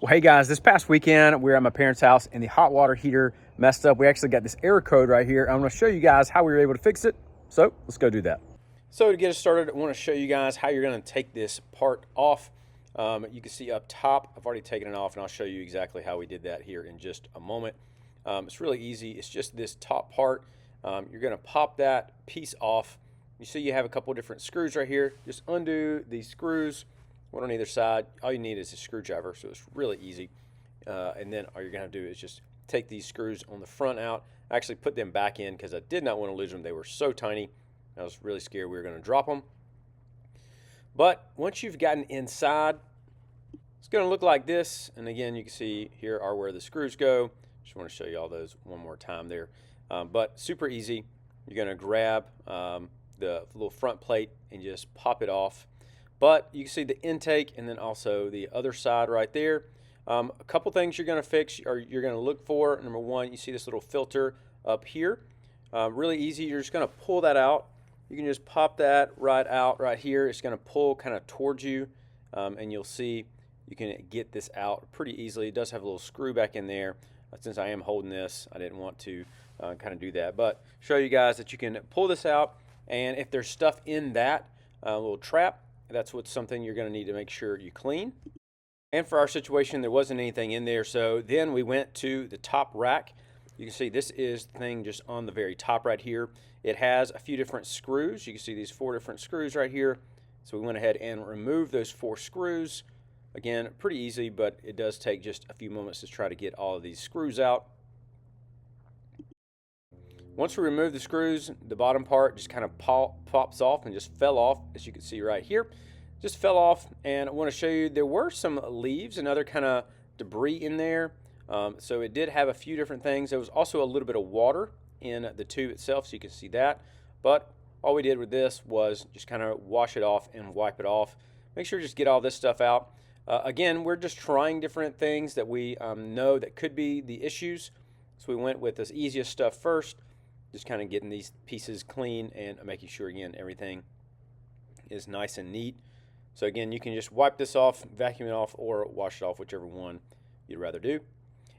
Well, hey guys, this past weekend we were at my parents' house and the hot water heater messed up. We actually got this error code right here. I'm going to show you guys how we were able to fix it. So let's go do that. So to get us started, I want to show you guys how you're going to take this part off. You can see up top, I've already taken it off, and I'll show you exactly how we did that here in just a moment. It's really easy. It's just this top part. You're going to pop that piece off. You see you have a couple different screws right here. Just undo these screws, one on either side. All you need is a screwdriver, so it's really easy. And then all you're going to do is just take these screws on the front out. I actually put them back in because I did not want to lose them. They were so tiny. I was really scared we were going to drop them. But once you've gotten inside, it's going to look like this. And again, you can see here are where the screws go. Just want to show you all those one more time there. But super easy. You're going to grab the little front plate and just pop it off. But you can see the intake and then also the other side right there. A couple things you're going to fix or you're going to look for. Number one, you see this little filter up here. Really easy. You're just going to pull that out. You can just pop that right out right here. It's going to pull kind of towards you, and you'll see you can get this out pretty easily. It does have a little screw back in there. Since I am holding this, I didn't want to kind of do that. But show you guys that you can pull this out, and if there's stuff in that little trap, that's something you're going to need to make sure you clean. And for our situation, there wasn't anything in there, so then we went to the top rack. You can see this is the thing just on the very top right here. It has a few different screws. You can see these 4 different screws right here. So we went ahead and removed those 4 screws. Again, pretty easy, but it does take just a few moments to try to get all of these screws out. Once we remove the screws, the bottom part just kind of pops off and just fell off, as you can see right here. Just fell off, and I want to show you there were some leaves and other kind of debris in there. So it did have a few different things. There was also a little bit of water in the tube itself, so you can see that. But all we did with this was just kind of wash it off and wipe it off. Make sure you just get all this stuff out. Again, we're just trying different things that we know that could be the issues. So we went with this easiest stuff first, just kind of getting these pieces clean and making sure, again, everything is nice and neat. So again, you can just wipe this off, vacuum it off, or wash it off, whichever one you'd rather do.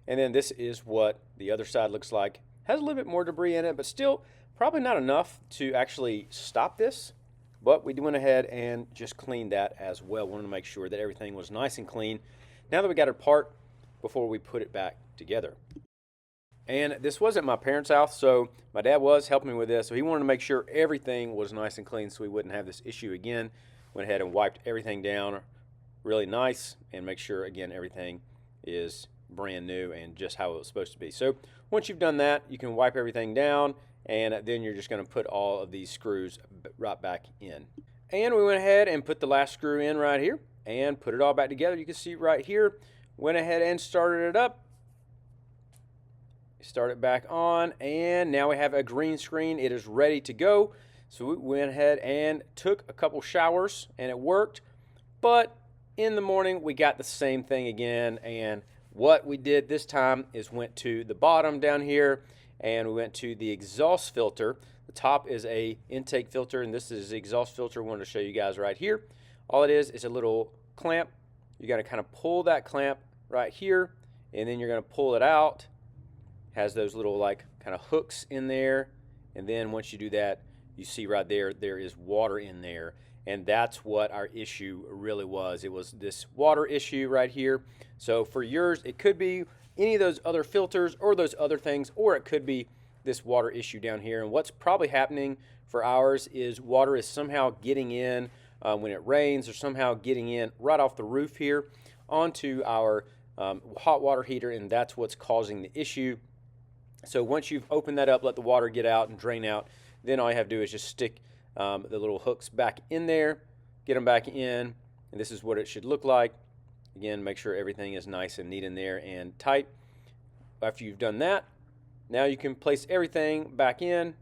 And then this is what the other side looks like. Has a little bit more debris in it, but still probably not enough to actually stop this. But we went ahead and just cleaned that as well. Wanted to make sure that everything was nice and clean. Now that we got it apart, before we put it back together. And this was at my parents' house, so my dad was helping me with this. So he wanted to make sure everything was nice and clean so we wouldn't have this issue again. Went ahead and wiped everything down really nice and make sure, again, everything is brand new and just how it was supposed to be. So once you've done that, you can wipe everything down, and then you're just going to put all of these screws right back in. And we went ahead and put the last screw in right here and put it all back together. You can see right here, went ahead and started it up. Start it back on, and now we have a green screen. It is ready to go. So we went ahead and took a couple showers, and it worked. But in the morning, we got the same thing again, and what we did this time is went to the bottom down here, and we went to the exhaust filter. The top is a intake filter, and this is the exhaust filter I wanted to show you guys right here. All it is a little clamp. You got to kind of pull that clamp right here, and then you're going to pull it out. Has those little like kind of hooks in there, and then once you do that, you see right there is water in there, and that's what our issue really was. It was this water issue right here. So for yours, it could be any of those other filters or those other things, or it could be this water issue down here. And what's probably happening for ours is water is somehow getting in when it rains, or somehow getting in right off the roof here onto our hot water heater, and that's what's causing the issue. So once you've opened that up, let the water get out and drain out, then all you have to do is just stick the little hooks back in there, get them back in, and this is what it should look like. Again, make sure everything is nice and neat in there and tight. After you've done that, now you can place everything back in,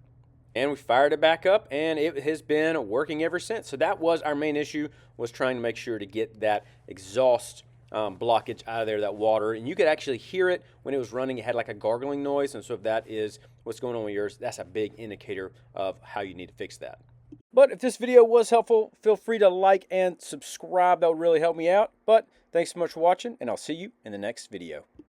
and we fired it back up, and it has been working ever since. So that was our main issue, was trying to make sure to get that exhaust blockage out of there, that water. And you could actually hear it when it was running. It had like a gargling noise, and so if that is what's going on with yours, that's a big indicator of how you need to fix that. But if this video was helpful, feel free to like and subscribe. That would really help me out. But thanks so much for watching, and I'll see you in the next video.